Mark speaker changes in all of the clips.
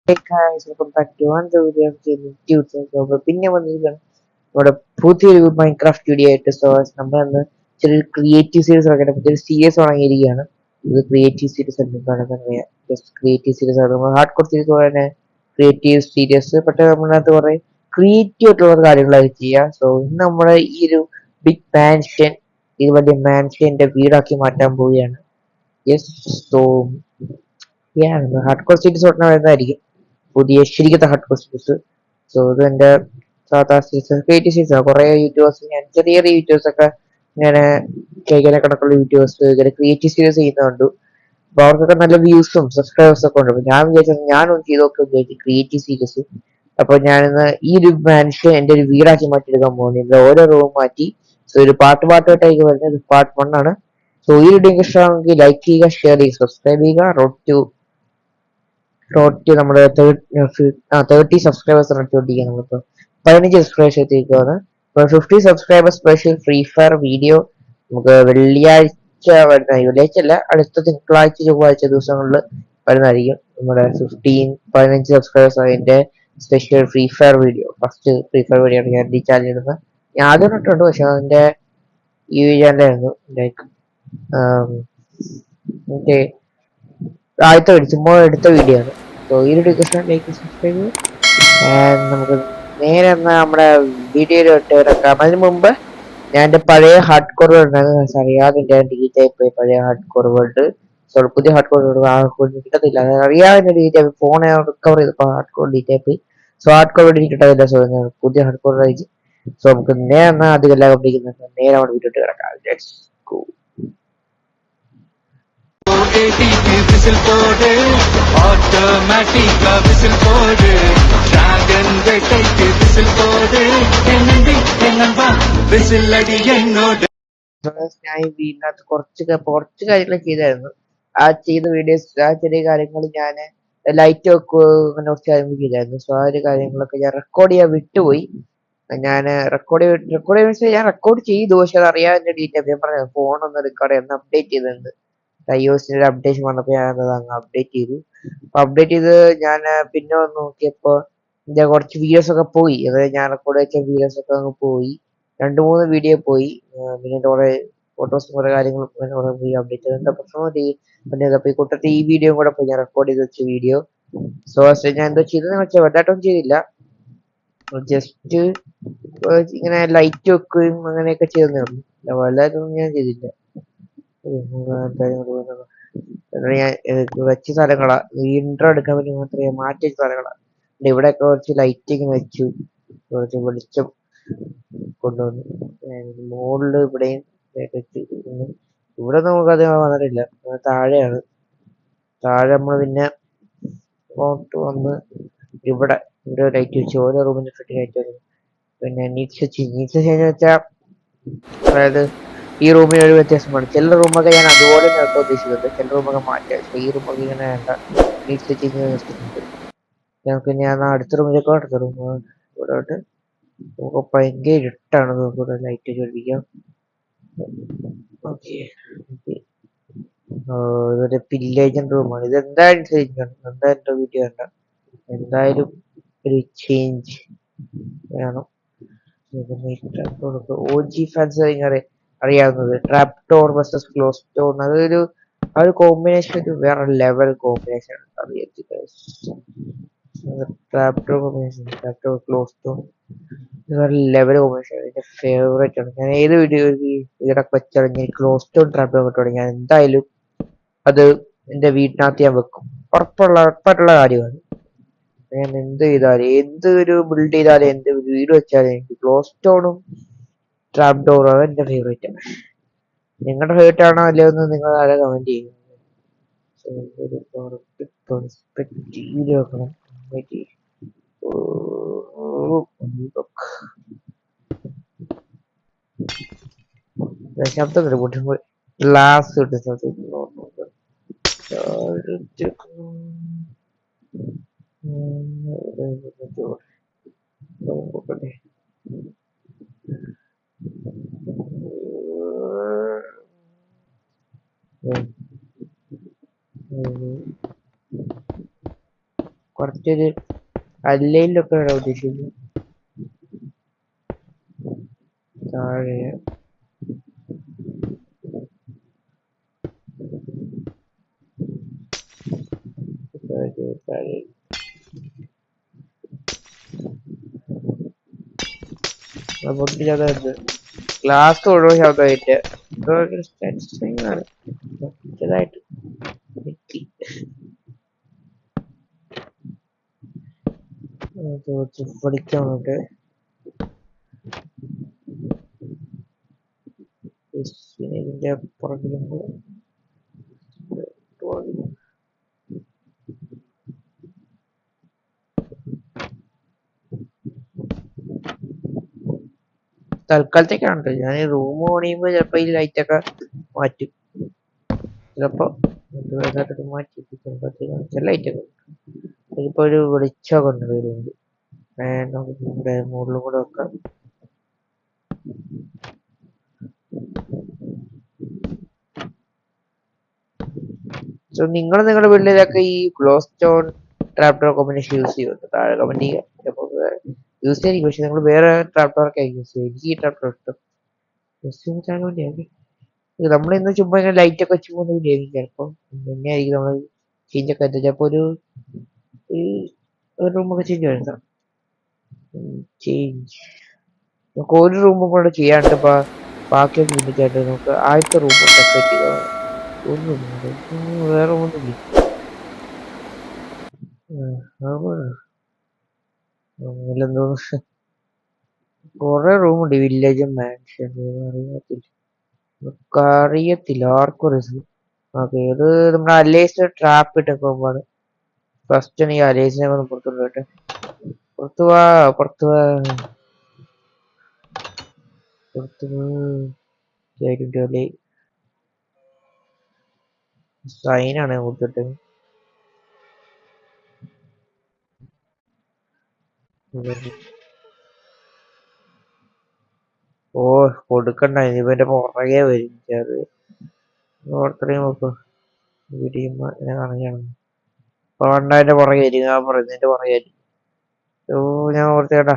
Speaker 1: Hey guys, welcome back to another video of gaming tutorial. So, പിന്നെ വന്നിരിക്കുകയാണ് നമ്മുടെ പുതിയൊരു മൈൻക്രാഫ്റ്റ് വീഡിയോ ആയിട്ട്. സോ നമ്മൾ അന്ന് ചെറിയൊരു ക്രിയേറ്റീവ് സീരീസ് തുടങ്ങിയിട്ട് പുതിയൊരു സീരീസ് തുടങ്ങിയിരിക്കുകയാണ്. ഇത് ക്രിയേറ്റീവ് സീരീസ് എന്താണെന്ന് പറയാം. ജസ്റ്റ് ക്രിയേറ്റീവ് സീരീസ് ആണ്. നമ്മൾ ഹാർഡ് കോർ സീരീസ് പോലെ ക്രിയേറ്റീവ് സീരീസ്, പക്ഷേ നമ്മളതിനകത്ത് കുറെ ക്രിയേറ്റീവ് ആയിട്ടുള്ള കാര്യങ്ങളായി ചെയ്യുക. സോ ഇന്ന് നമ്മുടെ ഈ ഒരു ബിഗ് മാൻഷൻ, ഇത് വലിയ മാൻഷന്റെ വീടാക്കി മാറ്റാൻ പോവുകയാണ്. Yes. So hard core series ഉടനെ വരുന്നതായിരിക്കും. പുതിയ ശരിക്കത്തെ ഹാർഡ് കോർ സീരീസ്. സോ ഇത് എന്റെ സാധാ സീരീസ് ക്രിയേറ്റീവ് സീരീസ് ആണ്. കുറെ യൂട്യൂബേഴ്സ്, ഞാൻ ചെറിയ ചെറിയ യൂട്യൂബേഴ്സ് ഒക്കെ ഇങ്ങനെ കൈകാര്യ കണക്കുള്ള യൂട്യൂബേഴ്സ് ഇങ്ങനെ ക്രിയേറ്റീവ് സീരീസ് ചെയ്യുന്നുണ്ട്. അപ്പൊ അവർക്കൊക്കെ നല്ല വ്യൂസും സബ്സ്ക്രൈബേഴ്സ് ഒക്കെ ഉണ്ട്. അപ്പൊ ഞാൻ വിചാരിച്ചത് ഞാനൊന്ന് ചെയ്ത് നോക്കി വിചാരിച്ചു ക്രിയേറ്റീവ് സീരീസ്. അപ്പൊ ഞാനിന്ന് ഈ ഒരു മനുഷ്യൻ എന്റെ ഒരു വീടാക്കി മാറ്റിയെടുക്കാൻ പോകുന്നത്. ഇതിന്റെ ഓരോ റൂം മാറ്റി. സോ ഒരു പാട്ടായിട്ടായിരിക്കും വരുന്നത്. ഇത് പാർട്ട് 1 ആണ്. സോ ഈ വീഡിയോ ഇഷ്ടമാണെങ്കിൽ ലൈക്ക് ചെയ്യുക, ഷെയർ ചെയ്യുക, സബ്സ്ക്രൈബ് ചെയ്യുക. റോഡ് നമ്മുടെ 30 സബ്സ്ക്രൈബേഴ്സ് റെഡിയാണ്. നമ്മളിപ്പോ 15 സബ്സ്ക്രൈബേഴ്സ് എത്തിയിരിക്കുകയാണ്. ഇപ്പൊ 50 subscribers special free fire video നമുക്ക് വെള്ളിയാഴ്ച അല്ല, അടുത്ത തിങ്കളാഴ്ച ചൊവ്വാഴ്ച ദിവസങ്ങളിൽ വരുന്നതായിരിക്കും. നമ്മുടെ 15 സബ്സ്ക്രൈബേഴ്സ് അതിന്റെ special free fire video, first free fire video ആണ് ഞാൻ ഈ ചാനൽ ഇടുന്നത്. ഞാൻ ആദ്യം ഇട്ടിട്ടുണ്ട്, പക്ഷെ അതിന്റെ ഈ ചാനലായിരുന്നു ലൈക്ക് മറ്റേ ആദ്യത്തെ വീഡിയോ, ചുമ്മാ എടുത്ത വീഡിയോ ആണ്. സോ ഈ വീഡിയോ ഇഷ്ടം ലൈക്ക് സബ്സ്ക്രൈബ് ചെയ്യുക. നമുക്ക് നേരെ എന്നാ നമ്മുടെ വീഡിയോയിലോട്ട് കിടക്കാം. അതിന് മുമ്പ് ഞാൻ എന്റെ പഴയ ഹാർഡ് കോർ വേൾഡ് അറിയാതെ ഞാൻ ഡിലീറ്റ് ആയി പോയി. പഴയ ഹാർഡ് കോർ വേൾഡ്, സോ പുതിയ ഹാർഡ് കോർ വേൾഡ് കിട്ടത്തില്ല. അറിയാതെ ഡിലീറ്റ് ആയി, ഫോൺ റിക്കവർ ചെയ്തപ്പോൾ ഹാർഡ് കോർ ഡിലീറ്റ് ആയി പോയി. സോ ഹാർഡ് കോർ വേൾഡ് കിട്ടാതില്ല. സോ ഞാൻ പുതിയ ഹാർഡ് കോർ അയച്ചു. സോ നമുക്ക് നേരെ എന്നാ അധികം എല്ലാം കണ്ടിരിക്കുന്നത് നേരെ നമ്മുടെ വീഡിയോട്ട് കിടക്കാം. Let's go.
Speaker 2: ஏடிக்கு விசில் போடு, ஆட்டோமேட்டிக்கா விசில் போடு, டிராகன் வேட்டைக்கு விசில் போடு, என்னண்டி என்னன்பா விசில் அடி என்னோட.
Speaker 1: ഞാൻ ഈ വീടിനകത്ത് കുറച്ച് കാര്യങ്ങൾ ചെയ്തായിരുന്നു. ആ ചെയ്ത വീഡിയോസ്, ആ ചെറിയ കാര്യങ്ങൾ ഞാൻ ലൈറ്റ് വെക്കുക, അങ്ങനെ കുറച്ച് കാര്യങ്ങൾ ചെയ്തായിരുന്നു. സോ ആ ഒരു കാര്യങ്ങളൊക്കെ ഞാൻ റെക്കോർഡ് ചെയ്യാൻ വിട്ടുപോയി. ഞാൻ ഞാൻ റെക്കോർഡ് ചെയ്തു, പക്ഷെ അത് അറിയാതെ ഡീറ്റെയിൽ ഞാൻ പറഞ്ഞു ഫോൺ ഒന്ന് റെക്കോർഡ് ചെയ്യാൻ അപ്ഡേറ്റ് ചെയ്തിട്ടുണ്ട്. iOS-ന്റെ ഒരു അപ്ഡേഷൻ വന്നപ്പോൾ ഞാൻ അത് അങ്ങ് അപ്ഡേറ്റ് ചെയ്തു. അപ്പൊ അപ്ഡേറ്റ് ചെയ്ത് ഞാൻ പിന്നെ വന്ന് നോക്കിയപ്പോ എന്റെ കുറച്ച് വീഡിയോസ് ഒക്കെ പോയി. അതായത് ഞാൻ റെക്കോർഡ് വെച്ച വീഡിയോസ് ഒക്കെ അങ്ങ് പോയി. 2-3 വീഡിയോ പോയി. പിന്നെ കുറെ ഫോട്ടോസും കുറെ കാര്യങ്ങളും പോയി അപ്ഡേറ്റ് ചെയ്ത്. എന്താ പ്രശ്നം പിന്നെ അപ്പൊ ഈ കൂട്ടത്തിൽ ഈ വീഡിയോ കൂടെ പോയി, ഞാൻ റെക്കോർഡ് ചെയ്ത് വെച്ച വീഡിയോ. സോ ഞാൻ എന്തോ ചെയ്തെന്ന് വെച്ചാൽ വലുതായിട്ടൊന്നും ചെയ്തില്ല. ജസ്റ്റ് ഇങ്ങനെ ലൈറ്റ് വെക്കുകയും അങ്ങനെയൊക്കെ ചെയ്തേ ഉള്ളൂ. വലുതായിട്ടൊന്നും ഞാൻ ചെയ്തില്ല. ഞാൻ വെച്ച സ്ഥലങ്ങളാ, ഇൻട്രോ എടുക്കാൻ വേണ്ടി മാത്രമേ മാറ്റി വെച്ച സ്ഥലങ്ങളാ. ഇവിടെയൊക്കെ കുറച്ച് ലൈറ്റിങ് വെച്ചു, കുറച്ച് വെളിച്ചം കൊണ്ടുവന്നു. മുകളില് ഇവിടെയും വെച്ചു. ഇവിടെ നമുക്കത് വന്നിട്ടില്ല, താഴെയാണ്. താഴെ നമ്മൾ പിന്നെ ഇങ്ങോട്ട് വന്ന് ഇവിടെ ലൈറ്റ് വെച്ചു. ഓരോ റൂമിന്റെ ഫിറ്റ് ലൈറ്റ് വന്നു. പിന്നെ നീറ്റ്സ് എന്ന് വെച്ചാൽ, അതായത് ഈ റൂമിന് ഒരു വ്യത്യാസമാണ്. ചില റൂമൊക്കെ ഞാൻ അതുപോലെ നിർത്താൻ ഉദ്ദേശിക്കുന്നുണ്ട്, ചില റൂമൊക്കെ മാറ്റാം. പക്ഷെ ഈ റൂമൊക്കെ ഇങ്ങനെ വേണ്ട, നീറ്റ് ചേഞ്ച് വെച്ചിട്ടുണ്ട്. ഞങ്ങൾക്ക് ഞാൻ അടുത്ത റൂമിലേക്ക്, അടുത്ത റൂം ഇവിടോട്ട് നമുക്ക് ഭയങ്കര ഇരുട്ടാണ്. നമുക്ക് ലൈറ്റ് ചോദിക്കാം. ഓക്കെ, ഇതൊരു പില്ലേജന്റ് റൂമാണ്. ഇത് എന്തായാലും ചേഞ്ച് വേണം, എന്തായാലും വീഡിയോ വേണ്ട, എന്തായാലും ഒരു ചേഞ്ച് വേണം. OG ഫാൻസ് അറിയാവുന്നത് trap door versus close door, അതൊരു ആ ഒരു കോമ്പിനേഷൻ ഒരു വേറെ ലെവൽ കോമ്പിനേഷൻ ആണ്. അറിയത്തില്ല, trap door combination, trap door close door വേറെ ലെവൽ കോമ്പിനേഷൻ. എന്റെ ഫേവറേറ്റ് ആണ്. ഞാൻ ഏത് വീഡിയോ ഇതിടക്ക് വെച്ചാലും ക്ലോസ് ഡോർ ട്രാപ്പ് ഡോർ കിട്ടുവാണെങ്കിൽ ഞാൻ എന്തായാലും അത് എന്റെ വീട്ടിനകത്ത് ഞാൻ വെക്കും. ഉറപ്പായിട്ടുള്ള കാര്യമാണ്. ഞാൻ എന്ത് ചെയ്താലും, എന്തൊരു ബിൽഡ് ചെയ്താലും, എന്ത് വീട് വെച്ചാലും എനിക്ക് ക്ലോസ് ഡോറും ട്രാപ്പ് ഡോറും അത് എന്റെ ഫേവറേറ്റ് ആണ്. നിങ്ങളുടെ ഫേവറേറ്റ് ആണോ അല്ലയോ എന്ന് നിങ്ങൾ ആരെ കമന്റ് ചെയ്യും. ശബ്ദം പൊട്ടുമ്പോൾ ഗ്ലാസ് കിട്ടും ശബ്ദം. കുറച്ചൊരു അല്ലയിലൊക്കെ ഉദ്ദേശിക്കുന്നു. താഴെ താഴെ പൊട്ടിച്ചത് ഗ്ലാസ് ഒഴിവ് ശബ്ദമായിട്ട് ചെറുതായിട്ട് പഠിക്കാൻ വേണ്ടിട്ട് ഇതിന്റെ പുറകിലും തൽക്കാലത്തേക്കാണ് ഞാൻ റൂം പണിയുമ്പോ ചിലപ്പോ ഈ ലൈറ്റൊക്കെ മാറ്റും. ചിലപ്പോ മാറ്റി ലൈറ്റൊക്കെ ഇതിപ്പോ ഒരു വെളിച്ചമൊക്കെ ഉണ്ട് റൂമിൽ. നമുക്ക് മുകളിലും കൂടെ വെക്കാം. സോ നിങ്ങൾ നിങ്ങളുടെ വീട്ടിലൊക്കെ ഈ ഗ്ലോ സ്റ്റോൺ ട്രാപ്ഡോർ കോമ്പിനേഷൻ യൂസ് ചെയ്യുന്നുണ്ട്? താഴെ കമന്റ് ചെയ്യുക. യൂസ് ചെയ്യാൻ പക്ഷെ നിങ്ങൾ വേറെ ട്രാപ്ഡോർ ഒക്കെ യൂസ് ചെയ്യും. എനിക്ക് ഈ ട്രാപ്ഡോർ ഇഷ്ടം. നമ്മളിന്ന് ചുമ്മാ ഇങ്ങനെ ലൈറ്റ് ഒക്കെ വെച്ച് പോകുന്ന വിചാരിക്കും. ചിലപ്പോൾ തന്നെയായിരിക്കും നമ്മൾ ചേഞ്ച് ഒക്കെ ചിലപ്പോ ഒരു റൂമൊക്കെ ചേഞ്ച് വരുത്താം. ചേഞ്ച് നമുക്ക് ഒരു റൂമും കൂടെ ചെയ്യാണ്ട് ബാക്കിയൊക്കെ ചിന്തിച്ചായിട്ട് നമുക്ക് ആദ്യത്തെ റൂം ഡെക്കറേറ്റ് ചെയ്താൽ ഒന്നും വേറെ ഒന്നുമില്ല. എന്തോ കൊറേ റൂമുണ്ട് വില്ലേജും മാൻഷൻ അറിയത്തില്ല ആർക്കും റിസ്ക്. ഇത് നമ്മുടെ അലേസ് ട്രാപ്പ് ഇട്ടൊക്കെ പോകുമ്പോഴാണ് ഫസ്റ്റ് ഈ അലേസിനെ ഒന്ന് പുറത്തുകൊണ്ട് പോയിട്ട് പുറത്തു വാ പുറത്തു വാ പുറത്തു സൈനാണ് കൊടുത്തിട്ട് ഓ കൊടുക്കണ്ട ഇവന്റെ പുറകെ വരും. അത് ഓർത്തറിയും നോക്കൂ കാണുകയാണ് പണ്ടാന്റെ പുറകെ വരിക പറയുന്നതിന്റെ പുറകെ. ഓ ഞാൻ ഓർത്തേട്ടാ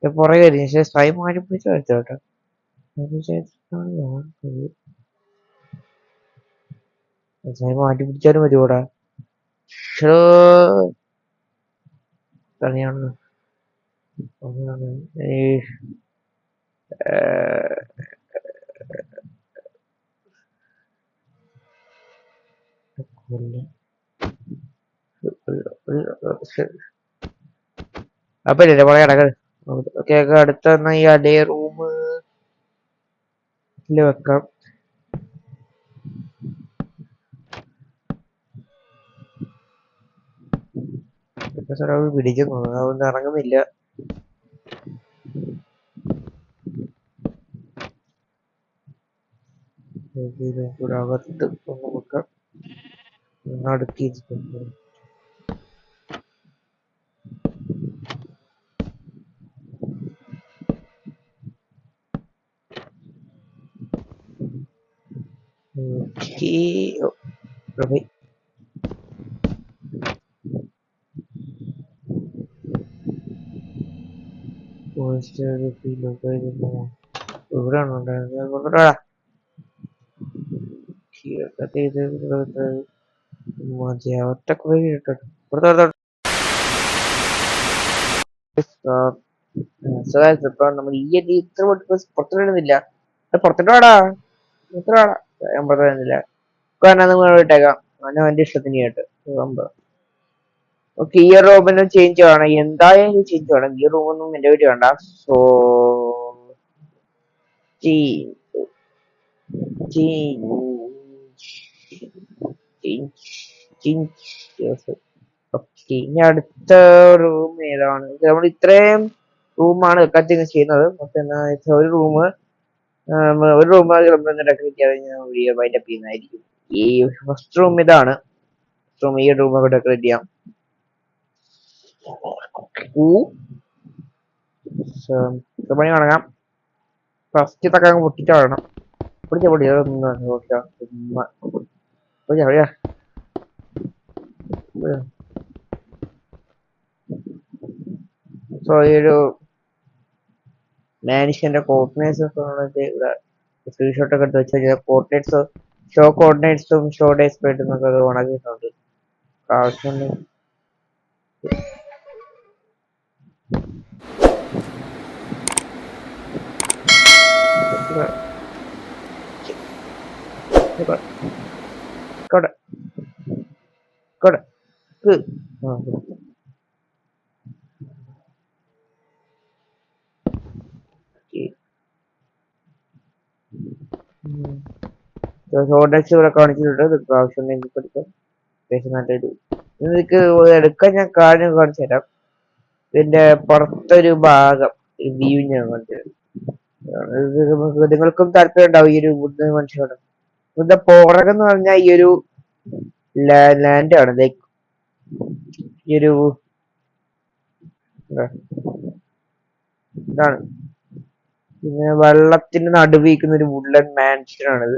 Speaker 1: പുറകെ വരും. പക്ഷെ സൈ മാറ്റി പിടിച്ച് വരച്ചോട്ടെ. മാറ്റി പിടിച്ചാലും മതിയോടാ. കളിയാണ് അപ്പൊ ഇല്ലേ പറയാ ഓക്കെ അടുത്ത ഈ അതേ റൂമില് വെക്കാം. പിടിക്കുന്നു അതൊന്നും ഇറങ്ങുന്നില്ല. അകത്ത് ഒന്ന് വെക്കാം. അടുക്കി ഇവിടെയാണ് ഉണ്ടായിരുന്നത്. നമ്മൾ ഈ ഇത്ര പുറത്തിടുന്നില്ല. പുറത്തിട്ടാടാ ഇത്രടാ ഞാൻ പറയുന്നില്ല. ഇട്ടേക്കാം അവന്റെ ഇഷ്ടത്തിന് കേട്ട്. ഓക്കെ ഈ റൂമിനും ചേഞ്ച് വേണം. എന്തായാലും ചേഞ്ച് വേണം. ഈ റൂമൊന്നും എന്റെ വീട്ടിൽ വേണ്ട. സോ ഇനി അടുത്ത റൂം ഏതാണ്? നമ്മൾ ഇത്രയും റൂമാണ് കത്തിങ് ചെയ്യുന്നത്. ഒരു റൂം ഡെക്കറേറ്റ് ചെയ്യാൻ വൈൻഡപ്പ് ചെയ്യുന്നതായിരിക്കും. ഈ ഫസ്റ്റ് റൂം ഇതാണ്. ഈ റൂമൊക്കെ ഡെക്കറേറ്റ് ചെയ്യാം. പണി തുടങ്ങാം. ഫസ്റ്റ് തക്ക പൊട്ടിച്ച വേണം. പൊടിച്ച സോ ഈ ഒരു മാനിഷന്റെ കോർഡിനേറ്റ്സ് ഒക്കെ ഇവിടെ സ്ക്രീൻഷോട്ട് ഒക്കെ എടുത്ത് വെച്ചാൽ കോർഡിനേറ്റ്സ് ഷോ കോർഡിനേറ്റ്സും ഷോ ഡേസ് എന്നൊക്കെ അത് ഉണക്കിയിട്ടുണ്ട്. ആവശ്യം ഷോർട്ടേജ് ഇവിടെ കാണിച്ചിട്ടുണ്ട്. ആവശ്യം പഠിക്കാം. അത്യാവശ്യം നല്ലൊരു നിനക്ക് എടുക്കാൻ ഞാൻ കാണിച്ചു തരാം. ഇതിന്റെ പുറത്തൊരു ഭാഗം വ്യൂ ഞാൻ കാണിച്ചു തരാം. നിങ്ങൾക്കും താല്പര്യം ഉണ്ടാവും ഈ ഒരു ബുദ്ധ മനുഷ്യനോട്. ബുദ്ധ പുറകെന്ന് പറഞ്ഞാൽ ഈ ഒരു ലാൻഡ് ആണ്. ലൈക്ക് ഈ ഒരു ഇതാണ്. പിന്നെ വെള്ളത്തിന്റെ നടുവിരിക്കുന്ന ഒരു വുഡ്ലൻഡ് മാൻഷൻ ആണിത്.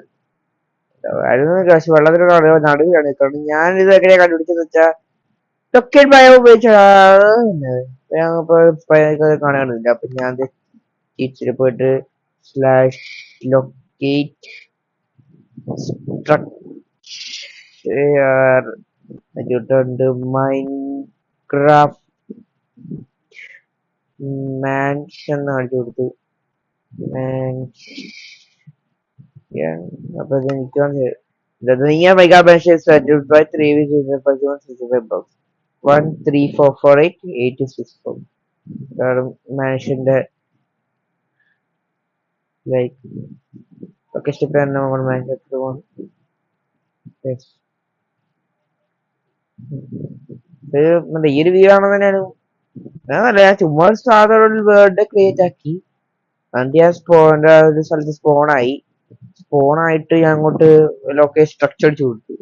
Speaker 1: പക്ഷെ വെള്ളത്തിലുള്ള നടുവിലാണ്. കാരണം ഞാൻ ഇത് എങ്ങനെയാ കണ്ടുപിടിച്ചെന്ന് വെച്ചാൽ ലൊക്കേറ്റ് ബയോ ഉപയോഗിച്ചാണ് കാണാനില്ല. അപ്പൊ ഞാൻ ടീച്ചറിൽ പോയിട്ട് /locate structure മൈൻക്രാഫ്റ്റ് മാൻഷൻ കാണിച്ചു കൊടുത്തു. അപ്പൊ ഇത് എനിക്ക് നീയ മെഗാ മാൻഷൻ 13448 കാരണം മാൻഷന്റെ ലൈക്ക് ഒക്കെ ഇഷ്ടപ്പെടുന്ന മാൻഷൻ ഈ ഒരു വ്യൂ ആണെന്ന് തന്നെയാണ്. ഞാൻ ചുമ്മാ ഒരു സാധാരണ വേർഡ് ക്രിയേറ്റ് ആക്കി. എന്നിട്ട് ഞാൻ ഒരു സ്ഥലത്ത് സ്പോണായിട്ട് ഞാൻ അങ്ങോട്ട് ലൊക്കേഷൻ സ്ട്രക്ചർ അടിച്ചു കൊടുത്തു.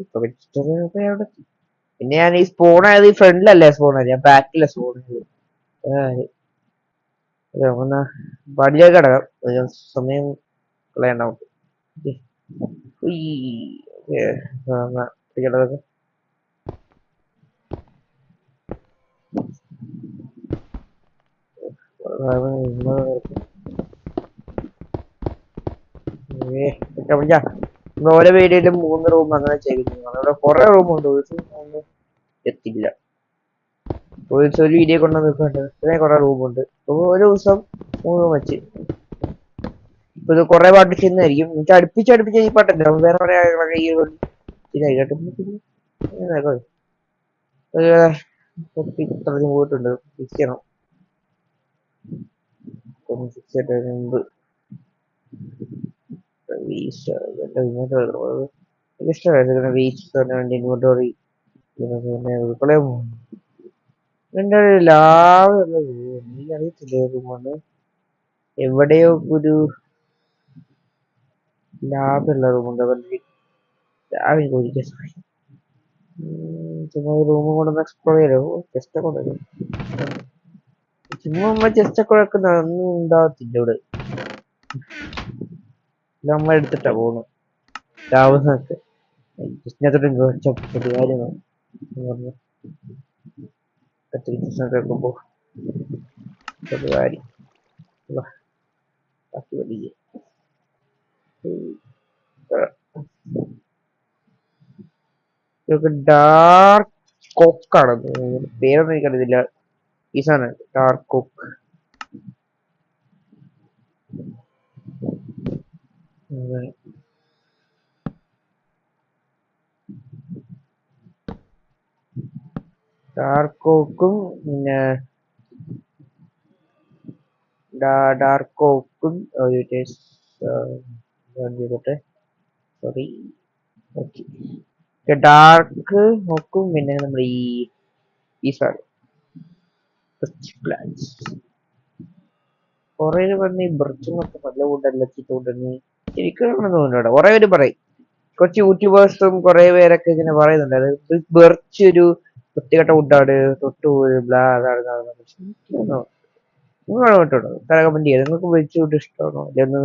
Speaker 1: പിന്നെ ഞാൻ ഈ സ്പോൺ ആയത് ഈ ഫ്രണ്ടിലല്ലേ സ്പോൺ ആയത്, ഞാൻ ബാക്കിലെ സ്പോൺ ആയത്. വടിയിലേക്ക് കിടക്കാം, സമയം കളയണ്ട. ഓരോ വീഡിയോയിലും 3 റൂം അങ്ങനെ ചെയ്തിരുന്നു. അവിടെ കുറെ റൂമുണ്ട്, എത്തില്ല. ഒരു വീഡിയോ കൊണ്ട് നിൽക്കുന്നുണ്ട്, ഇത്രയും കുറെ റൂമുണ്ട്. ഒരു ദിവസം 3 റൂം വെച്ച് ഇത് കുറെ പാട്ട് ചെയ്യുന്നതായിരിക്കും. എനിക്ക് അടുപ്പിച്ചടുപ്പിച്ച് ഈ പാട്ടല്ല, വേറെ കുറെ പോയിട്ടുണ്ട്. ഫിക്സ് ചെയ്യണം. മുമ്പ് ഇൻവെന്ററി എന്റെ ലാഭം എനിക്കറിയത്തില്ലേ റൂമാണ് എവിടെയോ ഒരു ലാഭമുള്ള റൂമുണ്ട്. ചുമ്മാ റൂം കൊണ്ടൊന്ന് എക്സ്പ്ലോർ ചെയ്തോ. ചെസ്റ്റ് ഒക്കെ ചുമ്മാ ചെസ്റ്റ് ഒക്കെ വെക്കുന്ന ഒന്നും ഉണ്ടാകത്തില്ല ഇവിടെ. നമ്മൾ എടുത്തിട്ടാ പോകുന്നു രാവുന്നൊക്കെ. ചെസ്റ്റിനകത്തോട്ട് കാര്യമാണ് കേൾക്കുമ്പോ കാര്യം ഡാർക്ക് കൊക്കാണ് പേരൊന്നും എനിക്കറിയത്തില്ല. ഈ സാധനം ഡാർക്ക് കൊക്ക്. ഡാർക്ക് കോക്കും പിന്നെ ഡാർക്ക് കോക്കും സോറി ഡാർക്ക് നോക്കും പിന്നെ നമ്മൾ ഈ സാധനം പ്ലാന്റ്സ് കുറെ പറഞ്ഞ് ബ്രിഡ്ജിനൊക്കെ നല്ല കൂട്ടല്ല ചീത്തോണ്ടെന്ന് ശരിക്കും തോന്നുന്നുണ്ട്. കുറെ പേര് പറയും, കുറച്ച് യൂട്യൂബേഴ്സും കുറെ പേരൊക്കെ ഇങ്ങനെ പറയുന്നുണ്ട് അത് ബെർച്ച് ഒരു വൃത്തികെട്ട വുഡാണ്, തൊട്ട് ബ്ലാ അതാണ്. നിങ്ങൾ കമന്റ് ചെയ്യാം, നിങ്ങൾക്ക് വെച്ച് വുഡ് ഇഷ്ടമാണോ അല്ലെന്ന്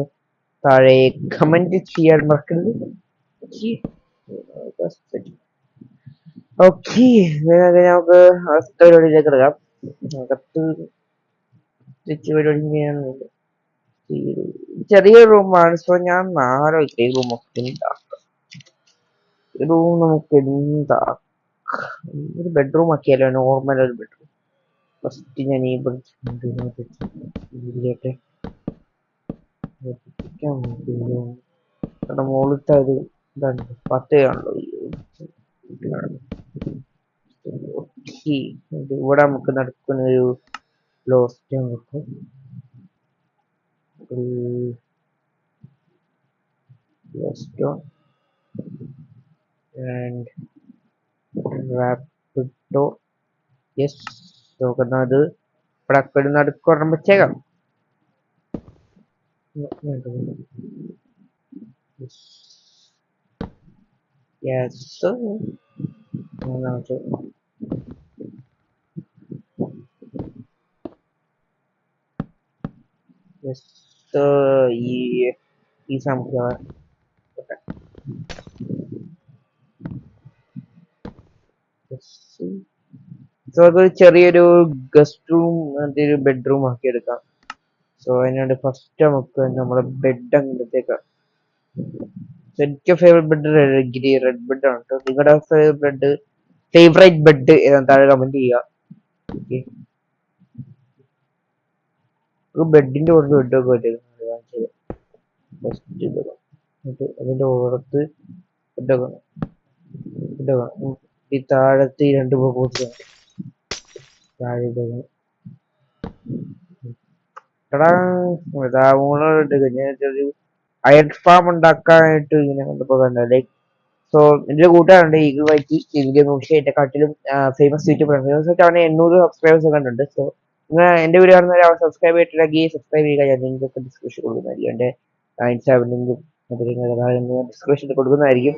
Speaker 1: താഴെ കമന്റ് ചെയ്യാൻ മറക്കരുത്. ഓക്കെ, നമുക്ക് അടുത്ത പരിപാടിയിലേക്ക് എടുക്കാം. സ്റ്റിച്ച് പരിപാടി ചെയ്യാനൊന്നുമില്ല. ചെറിയ റൂമാണ്. സോ ഞാൻ ആലോചിക്കാം ഈ റൂം ഒക്കെ എന്താക്കാം. ഈ റൂം നമുക്ക് എന്താക്കാം. ഒരു ബെഡ്റൂം ആക്കിയാലോ, നോർമൽ ഒരു ബെഡ്റൂം. ഫസ്റ്റ് ഞാൻ ഈ ഇതിലേക്ക് മുകളിലത്തെ ഒരു ഇതാണ് പത്തയാണല്ലോ. ഇവിടെ നമുക്ക് നടക്കുന്ന ഒരു ലോസ്റ്റ് നമുക്ക് ആൻഡ് റാപ്പിഡോ. യെസ്, നോക്കുന്നത് ഇവിടെ നടുക്കൊരെണ്ണം വെച്ചേക്കാം. യെസ്, ഈ സംഖ്യ സോ അതൊരു ചെറിയൊരു ഗസ്റ്റ് റൂം, ഒരു ബെഡ്റൂം ആക്കി എടുക്കാം. സോ അതിനുവേണ്ടി ഫസ്റ്റ് നമുക്ക് നമ്മളെ ബെഡ് അങ്ങനത്തേക്കാം. എനിക്ക് ഫേവറേറ്റ് ബെഡ് റെഡ് ബെഡ് ആണ് കേട്ടോ. നിങ്ങളുടെ ഫേവറേറ്റ് ബെഡ് താഴെ കമന്റ് ചെയ്യുക. ബെഡിന്റെ പുറത്ത് ബെഡൊക്കെ പറ്റും. അതിന്റെ പുറത്ത് ബെഡൊക്കെ ഈ താഴത്ത് ഈ രണ്ട് ബോക്സ് താഴെ അയൺ ഫാം ഉണ്ടാക്കാനായിട്ട് ഇങ്ങനെ കണ്ടപ്പോ കണ്ടല്ലേ. സോ എന്റെ കൂട്ടുകാരുണ്ട് ഈഗിൾ വൈറ്റി, ഇതിന്റെ കാട്ടിലും ഫേമസ് യൂട്യൂബർ ആണ്. 800 സബ്സ്ക്രൈബേഴ്സ് ഒക്കെ ഉണ്ട്. സോ എന്റെ വീഡിയോ കാണുന്നവരെ അവർ സബ്സ്ക്രൈബ് ചെയ്തിട്ടുണ്ടെങ്കിൽ സബ്സ്ക്രൈബ് ചെയ്യുക. ഞാൻ നിങ്ങൾക്ക് ഡിസ്ക്രിപ്ഷൻ കൊടുക്കുന്നതായിരിക്കും. എന്റെ ഇൻസ്റ്റാഗ്രാം ലിങ്കും ഡിസ്ക്രിപ്ഷനിൽ കൊടുക്കുന്നതായിരിക്കും.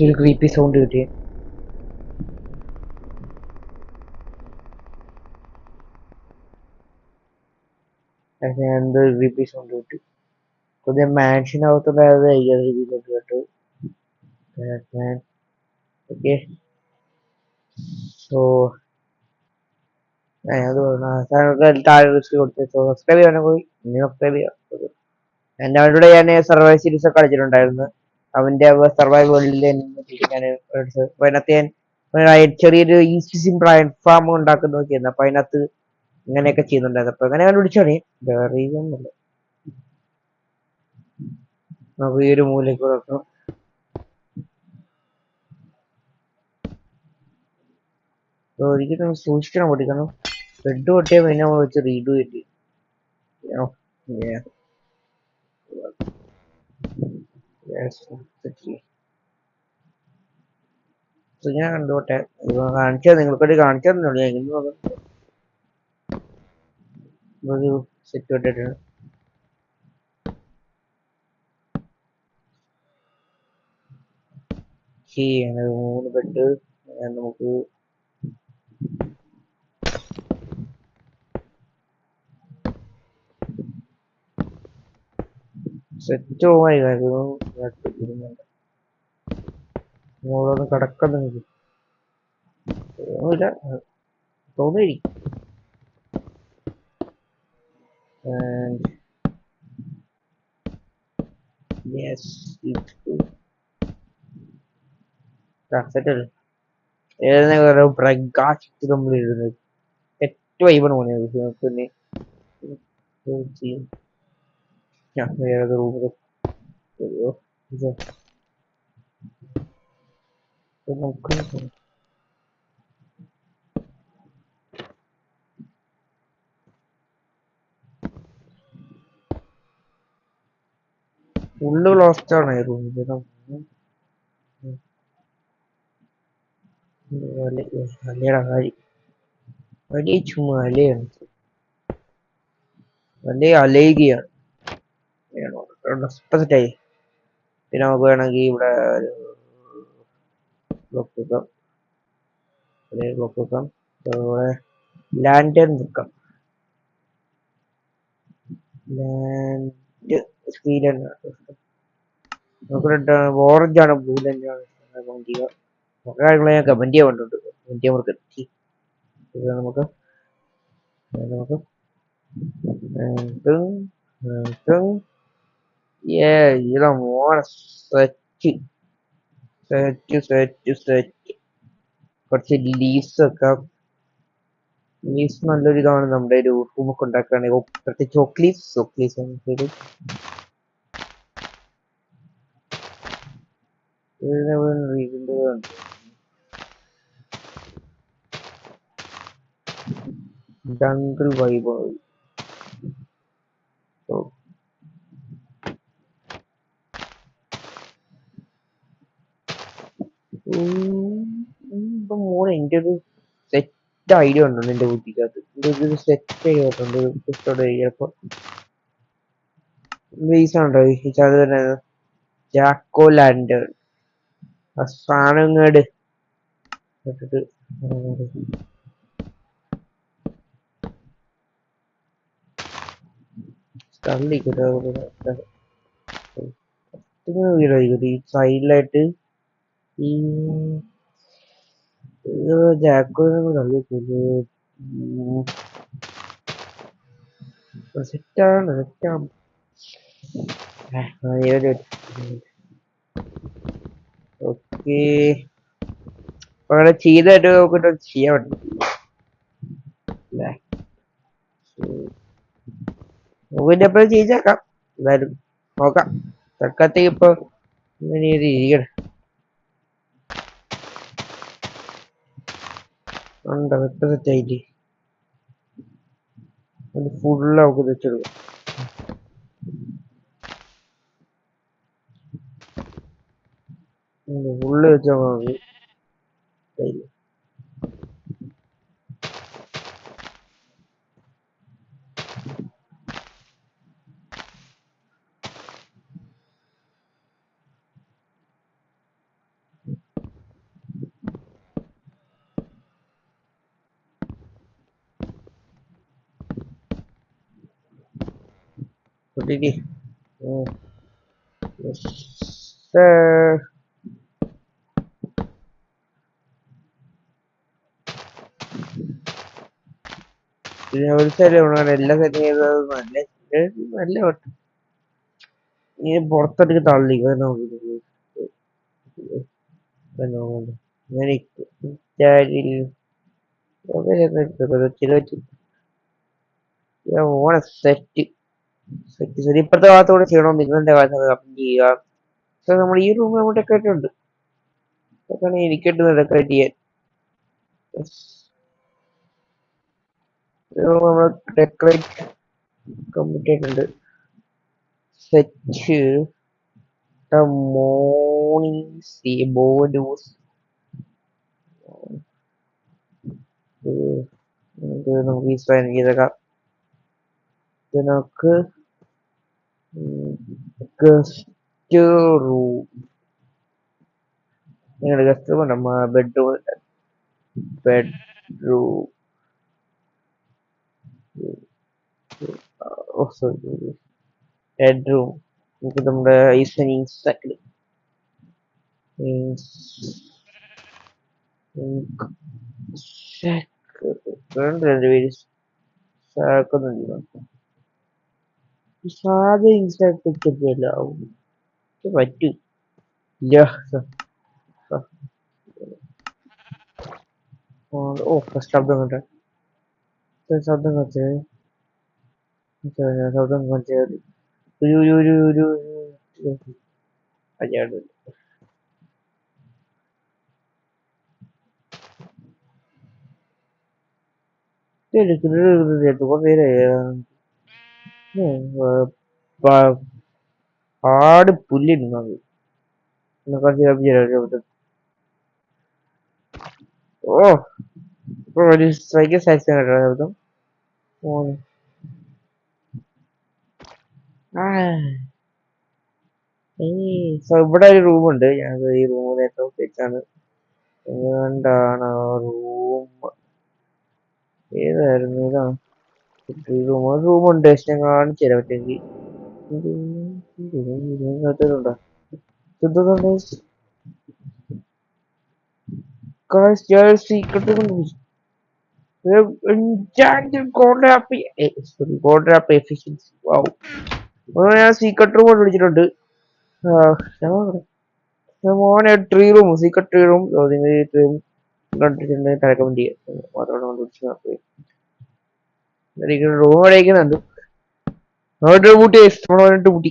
Speaker 1: ഒരു ക്രീപ്പി സൗണ്ട് കിട്ടിയ എന്തോ ക്രീപ്പി സൗണ്ട് കിട്ടി. പുതിയ മാൻഷനകത്തുണ്ടായത് കേട്ടു. ഓക്കെ, സോ താഴെ കൊടുത്ത് സബ്സ്ക്രൈബ് ചെയ്യാൻ പോയി. ഇനി സബ്സ്ക്രൈബ് ചെയ്യാം. എന്റെ അവരുടെ ഞാൻ സർവൈവ് സീരീസ് ഒക്കെ കളിച്ചിട്ടുണ്ടായിരുന്നു. അവന്റെ സർവൈവ് വേൾഡിൽ ഞാൻ അതിനകത്ത് ഞാൻ ചെറിയൊരു ഈസി സിമ്പിൾ അയൺ ഫാം ഉണ്ടാക്കുന്ന നോക്കിയിരുന്നു. അപ്പൊ അതിനകത്ത് ഇങ്ങനെയൊക്കെ ചെയ്യുന്നുണ്ടായിരുന്നു. അപ്പൊ അങ്ങനെ കണ്ടുപിടിച്ചാണ് വേറെ ഇതൊന്നുമില്ല. നമുക്ക് ഈ ഒരു മൂലയ്ക്ക് നോക്കാം. ഒരിക്കലും സൂക്ഷിക്കണം, പൊട്ടിക്കണം. ബെഡ് പൊട്ടിയ പിന്നെ നമ്മൾ വെച്ച് റീഡു ചെയ്തി. ഞാൻ കണ്ടോട്ടെ, കാണിച്ചത് നിങ്ങൾക്കൊരു കാണിച്ചതെന്നുള്ളൂ. ഒരു സെറ്റ് ഇട്ടിട്ടാണ് മൂന്ന് ബെഡ്. നമുക്ക് സെറ്റ് ഓമായി നമ്മളൊന്ന് കിടക്കുന്നില്ല തോന്നിയിരിക്കും. നമ്മളിരുന്നത് ഏറ്റവും വൈബാണ് പോകുന്നത്. പിന്നെ വേറെ റൂമിൽ നമുക്ക് ഫുള്ള് ക്ലോസ്ഡ് ആണ് റൂമിൽ. വലിയ ചുമ്മാ അലയാണ്, വലിയ അലയുകയാണ്. സെറ്റായി. പിന്നെ നമുക്ക് വേണമെങ്കിൽ ഇവിടെ ബ്ലോക്ക് വെക്കാം. അതുപോലെ ലാൻഡേൺ വെക്കാം. ലാൻഡ് സ്ക്രീൻ നമുക്ക് ഓറഞ്ച് ആണ്, ബ്ലൂ ലാൻഡ് ആണ് കമന്റ് ചെയ്യുക. കുറേ കാര്യങ്ങൾ ഞാൻ കമന്റ് ചെയ്യാൻ വേണ്ടിട്ടുണ്ട്. നമുക്ക് നമുക്ക് ഇതാ മോനെ സെറ്റ് സെറ്റ് സെറ്റ് സെറ്റ്. കുറച്ച് ലീവ്സ് ഒക്കെ ലീവ്സ് നല്ലൊരു ഇതാണ് നമ്മുടെ ഒരു റൂമൊക്കെ ഉണ്ടാക്കുകയാണെങ്കിൽ പ്രത്യേകിച്ച് ചോക്ലീസ് ചോക്ലീസ് ജംഗിൾ വൈബ്. മോനെ എൻ്റെ ഒരു സെറ്റ് ഐഡിയ ഉണ്ടോ എന്റെ ബുദ്ധിക്കകത്ത്. ഇതൊരു സെറ്റ് ചെയ്തിട്ടുണ്ട് ചിലപ്പോ ബേസാണോ അത് തന്നെ ജാക്കോ ലാൻഡേൺ ആ സാധനങ്ങട് ഇട്ടിട്ട് ഈ സൈഡിലായിട്ട് ഈ ജാക്കോ സെറ്റാണ് സെറ്റാണ്. ഓക്കേ അങ്ങനെ ചെയ്തായിട്ട് നോക്കിട്ട് ചെയ്യാൻ പറ്റില്ല. നമുക്കിന്റെ എപ്പോഴും ചെയ്തേക്കാം. എന്തായാലും നോക്കാം. തക്കത്തേക്ക് ഇപ്പൊ ഇങ്ങനെ ഇരിക്കണം. ഉണ്ടോ എത്ര സെറ്റായിട്ട് അത് ഫുള്ള് നമുക്ക് തെച്ചെടുക്കാം. ഫുള്ള് വെച്ചാൽ മതി. ഒരു സ്ഥലം എല്ലാ സെറ്റ് ചെയ്തത് നല്ല നല്ല ഈ പുറത്തെടുക്ക് തള്ളി ഓണ സെറ്റ് സെറ്റ് സെറ്റ് ഇപ്പഴത്തെ ഭാഗത്തോടെ ചെയ്യണം. നിങ്ങളുടെ ഭാഗത്ത് കമന്റ് ചെയ്യുക. നമ്മൾ ഈ റൂം നമ്മൾ ഡെക്കറേറ്റ് ഉണ്ട്. അതൊക്കെയാണ് എനിക്ക് കിട്ടുന്നത് ഡെക്കറേറ്റ് ചെയ്യാൻ. നമ്മൾ ഡെക്കറേറ്റ് കംപ്ലീറ്റ് ആയിട്ടുണ്ട്. സെറ്റ് മോർണിംഗ് സീ ബോഡൂസ് നമുക്ക് ഈ സ്പൈൻ ചെയ്തേക്കാം. നമുക്ക് ഗസ്റ്റ് റൂം നിങ്ങളുടെ ഗസ്റ്റ് റൂം നമ്മ ബെഡ്റൂം ബെഡ്റൂം സോറി ബെഡ്റൂം. നമുക്ക് നമ്മുടെ ഈസനിങ് സെറ്റിൽ രണ്ടുപേര് സാക്കൊന്നുമില്ല. സാധ ഇൻസ്റ്റാഗ്രാമില്ല പറ്റും ഇല്ല. ഓ ശബ്ദം കണ്ട ശബ്ദം കുറച്ച് ശബ്ദം കുറച്ച് ഒരു അജാട് ആട് പുല്ലിടുന്നത്. ഓ ഇപ്പൊ ഒരു സൈക്കിൾ സാക്സിയാണ് കേട്ടോ ശബ്ദം. ഇവിടെ ഒരു റൂമുണ്ട്. ഞാൻ ഈ റൂം നേരത്തെ വെച്ചാണ്. എന്താണ് റൂം ഏതായിരുന്നു? ഇതാണ് റൂമുണ്ട്. പക്ഷെ ഞാൻ കാണിച്ചു തരാം പറ്റെങ്കിൽ. Secret efficiency. ഞാൻ സീക്രട്ട് റൂം വിളിച്ചിട്ടുണ്ട്. മോനെ tree room, secret tree room കണ്ടിട്ടുണ്ട്. റെക്കമെൻഡ് ചെയ്യാം. റൂം അടയ്ക്കുന്നുണ്ട്. പൂട്ടി വന്നിട്ട് പൂട്ടി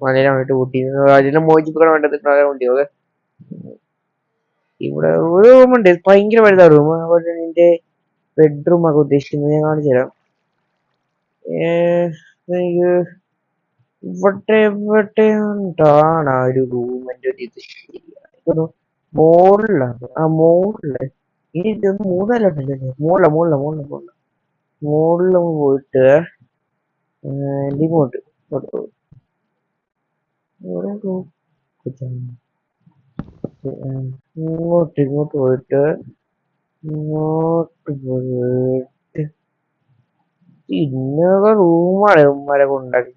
Speaker 1: മലയിലാണിട്ട് പൂട്ടി. അതിനെ മോചിപ്പിക്കണം വേണ്ടത് വേണ്ടി. ഓക്കെ, ഇവിടെ ഒരു റൂമുണ്ട്, ഭയങ്കര വലുതാ റൂം. അതുപോലെ നിന്റെ ബെഡ്റൂം ഒക്കെ ഉദ്ദേശിക്കുന്നത് ഞാൻ കാണിച്ചു തരാം. ഇവിടെയാണ് ആ ഒരു റൂമിന്റെ ഒരു ഇത്. മോളിലാണ്. ആ മോളില് ഇനി ഇതൊന്ന് മൂന്നല്ലുണ്ടല്ലേ. മോളില് പോയിട്ട് ഇങ്ങോട്ട് ഇങ്ങോട്ട് പോയിട്ട് ഇന്നൊക്കെ റൂമാണ് ഉമ്മാരെ കൊണ്ടാക്കി.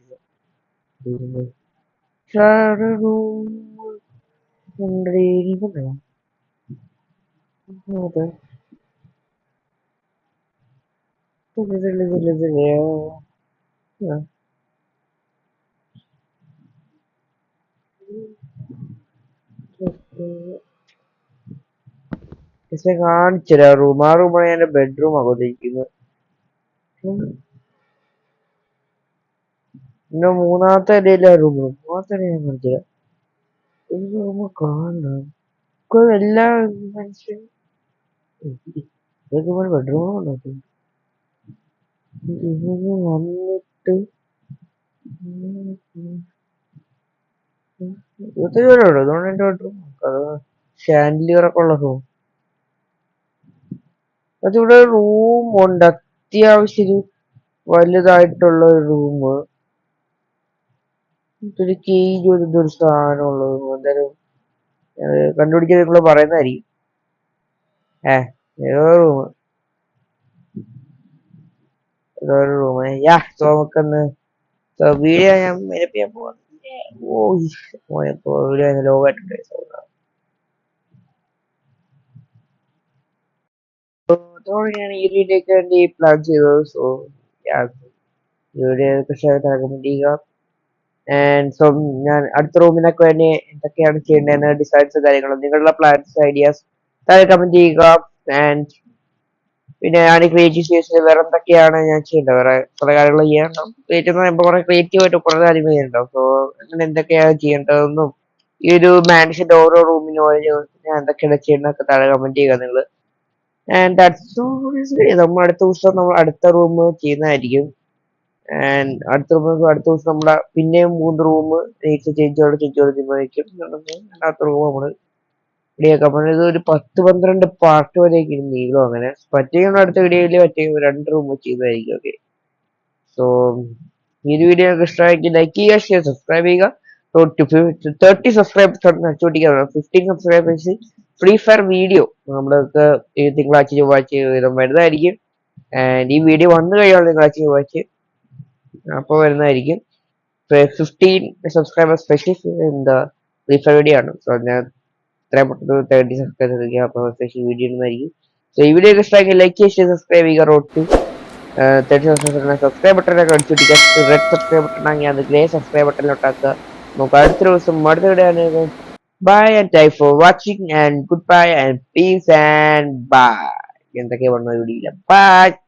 Speaker 1: കാണിച്ചരാ റൂം. ആ റൂമാണ് എന്റെ ബെഡ്റൂം ആഘോഷിക്കുന്നത്. പിന്നെ മൂന്നാമത്തെ ഇടയിലെ റൂം. മൂന്നാമത്തെ ഞാൻ കാണിച്ചരാ. റൂം കാണണം എല്ലാ മനുഷ്യൻ ബെഡ്റൂം വന്നിട്ട് ഒത്തിരി പേരുണ്ട്. അതുകൊണ്ട് എന്റെ ബെഡ്റൂം ഷാൻഡിലിയർ ഒക്കെ ഉള്ള റൂം. അതിവിടെ റൂം ഉണ്ട്, അത്യാവശ്യം വലുതായിട്ടുള്ള ഒരു റൂം. ഒരു കേജ് ഒരു സാധനമുള്ളത്. എന്തായാലും കണ്ടുപിടിക്കാൻ നിങ്ങൾ പറയുന്നതായിരിക്കും. ഏതോ റൂം, നമുക്കൊന്ന് വീഡിയോ ഞാൻ ചെയ്യാൻ പോവാണ്. വീഡിയോ ലോകായിട്ടുണ്ട്. ഞാൻ ഈ വീഡിയോക്ക് വേണ്ടി പ്ലാൻ ചെയ്തത്. സോ വീഡിയോ റെക്കമെൻഡ് ചെയ്യുക. ആൻഡ് സോ ഞാൻ അടുത്ത റൂമിനൊക്കെ വേണ്ടി എന്തൊക്കെയാണ് ചെയ്യേണ്ടതെന്ന് ഡിസൈൻസ് കാര്യങ്ങളും നിങ്ങളുടെ പ്ലാൻസ് ഐഡിയാസ് താഴെ കമന്റ് ചെയ്യുക. ആൻഡ് പിന്നെ ഞാൻ ക്രിയേറ്റീവ് സ്റ്റേഷനിൽ വേറെ എന്തൊക്കെയാണ് ഞാൻ ചെയ്യേണ്ടത്, വേറെ കുറെ കാര്യങ്ങൾ ചെയ്യാനുണ്ടാവും. കുറെ ക്രിയേറ്റീവ് ആയിട്ട് കുറെ കാര്യങ്ങൾ ചെയ്യാനുണ്ടാവും. സോ അങ്ങനെ എന്തൊക്കെയാണ് ചെയ്യേണ്ടതെന്നും ഈ ഒരു മാൻഷന്റെ ഓരോ റൂമിനും ഞാൻ എന്തൊക്കെയാണ് ചെയ്യേണ്ടതൊക്കെ താഴെ കമന്റ് ചെയ്യുക നിങ്ങൾ. ആൻഡ് നമ്മൾ അടുത്ത ദിവസം നമ്മൾ അടുത്ത റൂം ചെയ്യുന്നതായിരിക്കും. ആൻഡ് അടുത്ത ദിവസം നമ്മളെ പിന്നെയും 3 റൂം ചേഞ്ചോടെ രണ്ടാമത്തെ റൂം നമ്മള് റെഡിയാക്കാം. അപ്പോൾ ഇത് ഒരു 10-12 പാർട്ട് വരെയൊക്കെ നീളും. അങ്ങനെ പറ്റിയ അടുത്ത വീഡിയോയില് പറ്റിയ 2 റൂം ചെയ്യുന്നതായിരിക്കും. ഓക്കെ, സോ ഈ വീഡിയോ ഇഷ്ടമാക്കി ലൈക്ക് ചെയ്യുക, ഷെയർ, സബ്സ്ക്രൈബ് ചെയ്യുക. 30 സബ്സ്ക്രൈബേഴ്സ് അടിച്ചുപിടിക്കാൻ 15 സബ്സ്ക്രൈബേഴ്സ് ഫ്രീ ഫയർ വീഡിയോ നമ്മൾക്ക് തിങ്കളാഴ്ച ചൊവ്വാഴ്ച വരുന്നതായിരിക്കും. ആൻഡ് ഈ വീഡിയോ വന്നു കഴിയാൻ തിങ്കളാഴ്ച ചൊവ്വാഴ്ച അപ്പോൾ വരുന്നതായിരിക്കും. 15 സബ്സ്ക്രൈബേഴ്സ് സ്പെഷ്യൽ എന്താ ഫ്രീ ഫയർ വീഡിയോ ആണ്. സോ ഞാൻ എത്രയും പെട്ടെന്ന് 30 സബ്സ്ക്രൈബ് അപ്പോൾ സ്പെഷ്യൽ വീഡിയോ ഇടുന്നതായിരിക്കും. സോ ഈ വീഡിയോ ഇഷ്ടമാക്കി ലൈക്ക് ചെയ്യുക, സബ്സ്ക്രൈബ് ചെയ്യുക. റോഡ് ടു 30 സബ്സ്ക്രൈബ് ബട്ടനൊക്കെ അടിച്ചുപിടിക്കുക. റെഡ് സബ്സ്ക്രൈബ് ബട്ടൺ ആണെങ്കിൽ അത് ഗ്രേ സബ്സ്ക്രൈബ് ബട്ടണിലോട്ടാക്കുക. നമുക്ക് അടുത്ത ദിവസം അടുത്ത video. Bye and thanks for watching and goodbye and peace and bye. എന്തൊക്കെയാ പറഞ്ഞ വീഡിയോ. ബൈ.